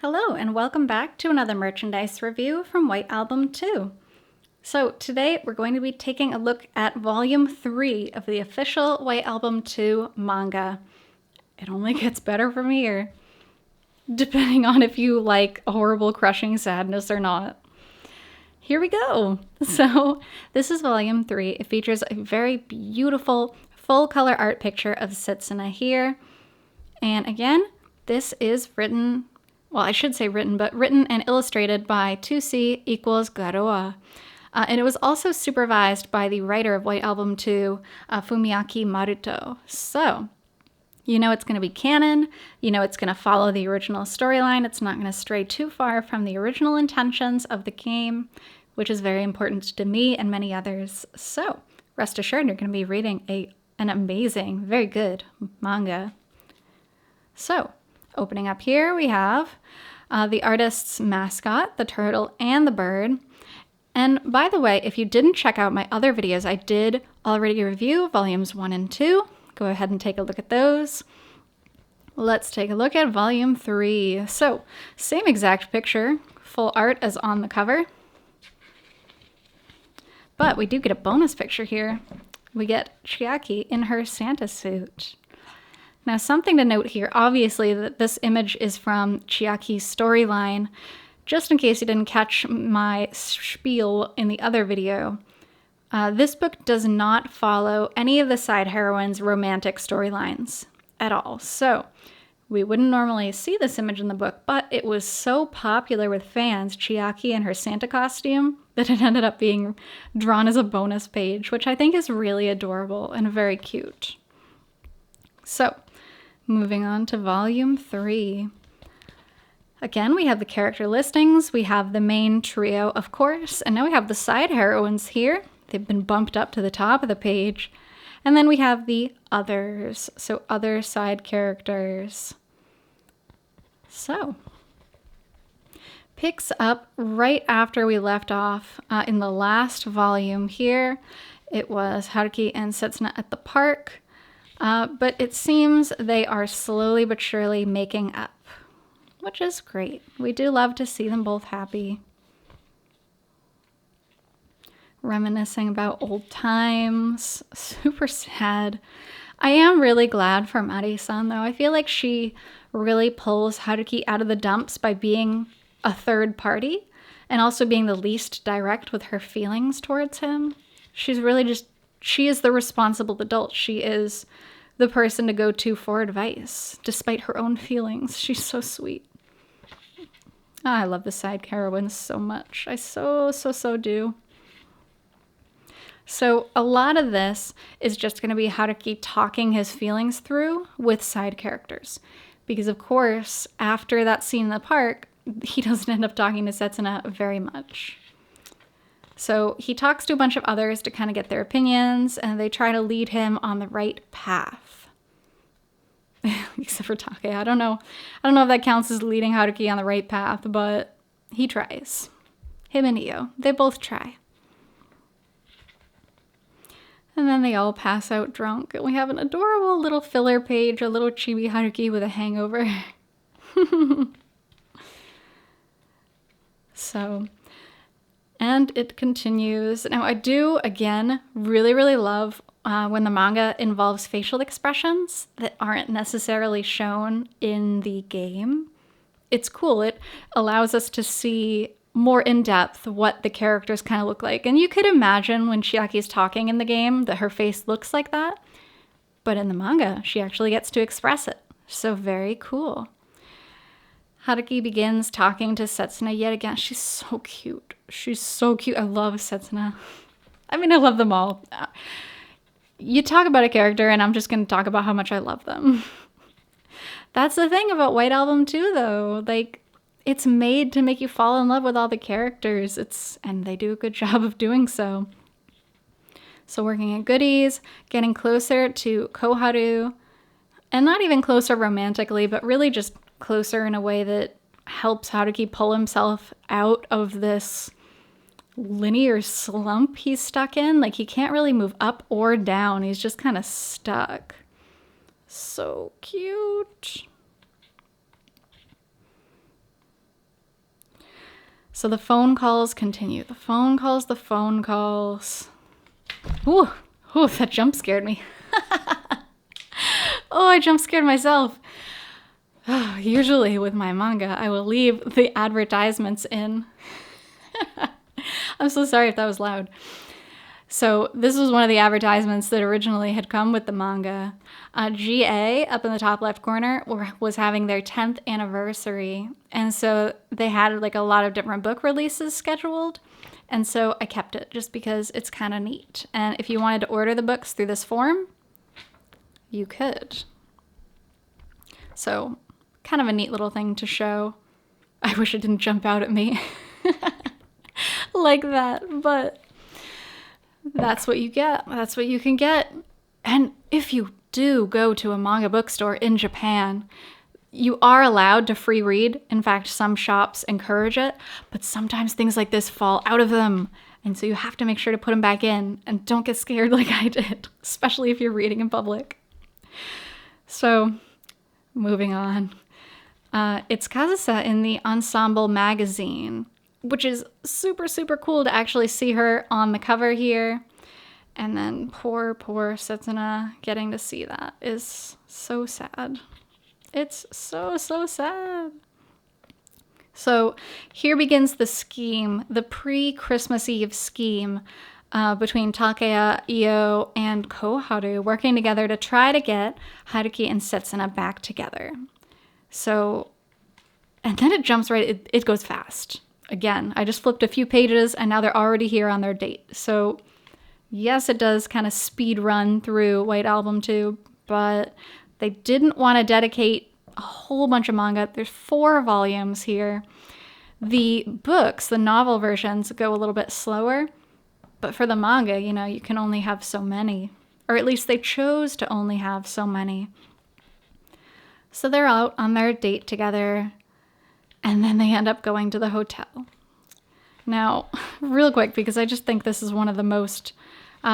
Hello and welcome back to another merchandise review from White Album 2. So today we're going to be taking a look at Volume 3 of the official White Album 2 manga. It only gets better from here, depending on if you like horrible crushing sadness or not. Here we go. So this is Volume 3. It features a very beautiful full color art picture of Setsuna here. And again, this is written, well, I should say written, but written and illustrated by 2C equals Garoa. And it was also supervised by the writer of White Album 2, Fumiaki Maruto. So, you know it's going to be canon, you know it's going to follow the original storyline, it's not going to stray too far from the original intentions of the game, which is very important to me and many others. So, rest assured you're going to be reading an amazing, very good manga. So, opening up here, we have the artist's mascot, the turtle, and the bird. And by the way, if you didn't check out my other videos, I did already review volumes 1 and 2. Go ahead and take a look at those. Let's take a look at volume 3. So, same exact picture, full art as on the cover. But we do get a bonus picture here. We get Chiaki in her Santa suit. Now, something to note here, obviously, that this image is from Chiaki's storyline, just in case you didn't catch my spiel in the other video. This book does not follow any of the side heroines' romantic storylines at all. So, we wouldn't normally see this image in the book, but it was so popular with fans, Chiaki in her Santa costume, that it ended up being drawn as a bonus page, which I think is really adorable and very cute. So, moving on to volume 3. Again, we have the character listings, we have the main trio, of course, and now we have the side heroines here. They've been bumped up to the top of the page. And then we have the others, so other side characters. So, picks up right after we left off in the last volume here. It was Haruki and Setsuna at the park. But it seems they are slowly but surely making up, which is great. We do love to see them both happy. Reminiscing about old times, super sad. I am really glad for Mari-san, though. I feel like she really pulls Haruki out of the dumps by being a third party and also being the least direct with her feelings towards him. She's really she is the responsible adult. She is the person to go to for advice, despite her own feelings. She's so sweet. I love the side heroines so much. I so do. So a lot of this is just going to be Haruki talking his feelings through with side characters. Because of course, after that scene in the park, he doesn't end up talking to Setsuna very much. So he talks to a bunch of others to kind of get their opinions, and they try to lead him on the right path. Except for Take. I don't know if that counts as leading Haruki on the right path, but he tries. Him and Io, they both try. And then they all pass out drunk, and we have an adorable little filler page, a little chibi Haruki with a hangover. So, and it continues. Now, I do, again, really love when the manga involves facial expressions that aren't necessarily shown in the game. It's cool. It allows us to see more in depth what the characters kind of look like. And you could imagine when Chiaki's talking in the game that her face looks like that. But in the manga, she actually gets to express it. So very cool. Haruki begins talking to Setsuna yet again. She's so cute. She's so cute. I love Setsuna. I mean, I love them all. You talk about a character and I'm just going to talk about how much I love them. That's the thing about White Album 2, though. Like, it's made to make you fall in love with all the characters. And they do a good job of doing so. So working at goodies, getting closer to Koharu, and not even closer romantically, but really just closer in a way that helps Haruki pull himself out of this linear slump he's stuck in. Like, he can't really move up or down. He's just kind of stuck. So cute. So the phone calls continue. The phone calls, the phone calls. Ooh, that jump scared me. Oh, I jump scared myself. Usually with my manga, I will leave the advertisements in. I'm so sorry if that was loud. So this was one of the advertisements that originally had come with the manga. GA, up in the top left corner, was having their 10th anniversary. And so they had like a lot of different book releases scheduled. And so I kept it just because it's kind of neat. And if you wanted to order the books through this form, you could. So kind of a neat little thing to show. I wish it didn't jump out at me like that, but that's what you get. That's what you can get. And if you do go to a manga bookstore in Japan, you are allowed to free read. In fact, some shops encourage it, but sometimes things like this fall out of them. And so you have to make sure to put them back in, and don't get scared like I did, especially if you're reading in public. So moving on. It's Kazusa in the Ensemble magazine, which is super, super cool to actually see her on the cover here. And then poor Setsuna getting to see that is so sad. It's so, so sad. So here begins the scheme, the pre-Christmas Eve scheme between Takeya, Io, and Koharu working together to try to get Haruki and Setsuna back together. So, and then it jumps right, it goes fast. Again, I just flipped a few pages and now they're already here on their date. So yes, it does kind of speed run through White Album 2, but they didn't want to dedicate a whole bunch of manga. There's 4 volumes here. The books, the novel versions, go a little bit slower, but for the manga, you know, you can only have so many, or at least they chose to only have so many. So they're out on their date together, and then they end up going to the hotel. Now, real quick, because I just think this is one of the most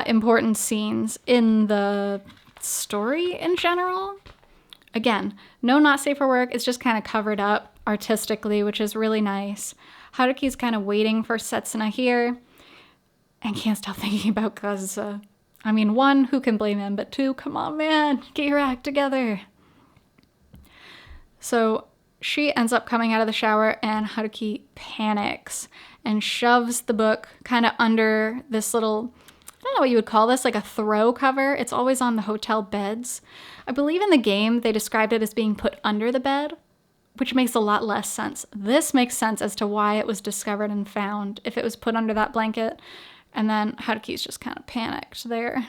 important scenes in the story in general. Again, no not safe for work. It's just kind of covered up artistically, which is really nice. Haruki's kind of waiting for Setsuna here and can't stop thinking about Kazusa. I mean, 1, who can blame him? But 2, come on, man, get your act together. So she ends up coming out of the shower and Haruki panics and shoves the book kind of under this little, I don't know what you would call this, like a throw cover. It's always on the hotel beds. I believe in the game they described it as being put under the bed, which makes a lot less sense. This makes sense as to why it was discovered and found, if it was put under that blanket. And then Haruki's just kind of panicked there.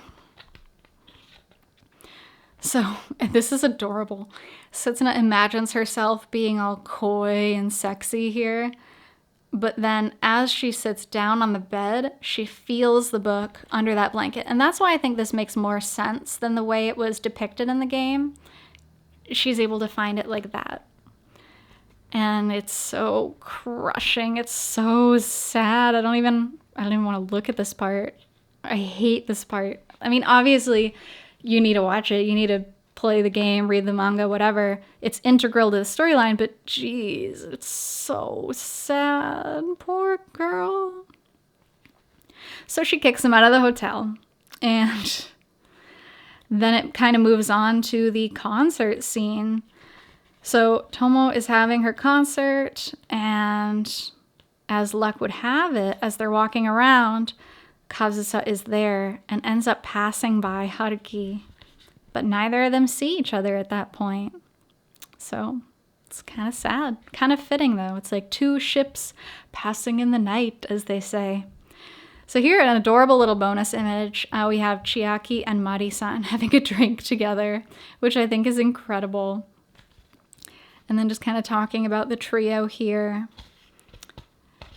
So, and this is adorable. Setsuna imagines herself being all coy and sexy here. But then as she sits down on the bed, she feels the book under that blanket. And that's why I think this makes more sense than the way it was depicted in the game. She's able to find it like that. And it's so crushing. It's so sad. I don't even want to look at this part. I hate this part. I mean, obviously, you need to watch it. You need to play the game, read the manga, whatever. It's integral to the storyline, but geez, it's so sad. Poor girl. So she kicks him out of the hotel, and then it kind of moves on to the concert scene. So Tomo is having her concert, and as luck would have it, as they're walking around, Kazusa is there and ends up passing by Haruki. But neither of them see each other at that point. So it's kind of sad. Kind of fitting, though. It's like 2 ships passing in the night, as they say. So here, an adorable little bonus image, we have Chiaki and Mari-san having a drink together, which I think is incredible. And then just kind of talking about the trio here.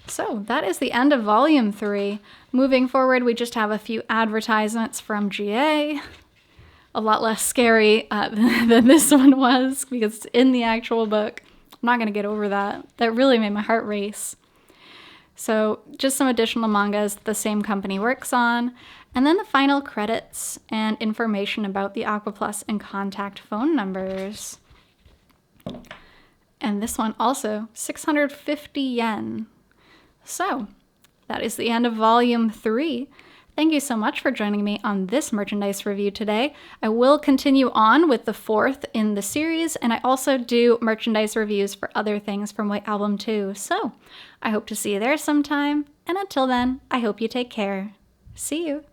So that is the end of Volume 3. Moving forward, we just have a few advertisements from GA. A lot less scary than this one was because it's in the actual book. I'm not going to get over that. That really made my heart race. So just some additional mangas the same company works on. And then the final credits and information about the Aqua Plus and contact phone numbers. And this one also, 650 yen. So, that is the end of Volume 3. Thank you so much for joining me on this merchandise review today. I will continue on with the 4th in the series, and I also do merchandise reviews for other things from White Album 2. So, I hope to see you there sometime, and until then, I hope you take care. See you!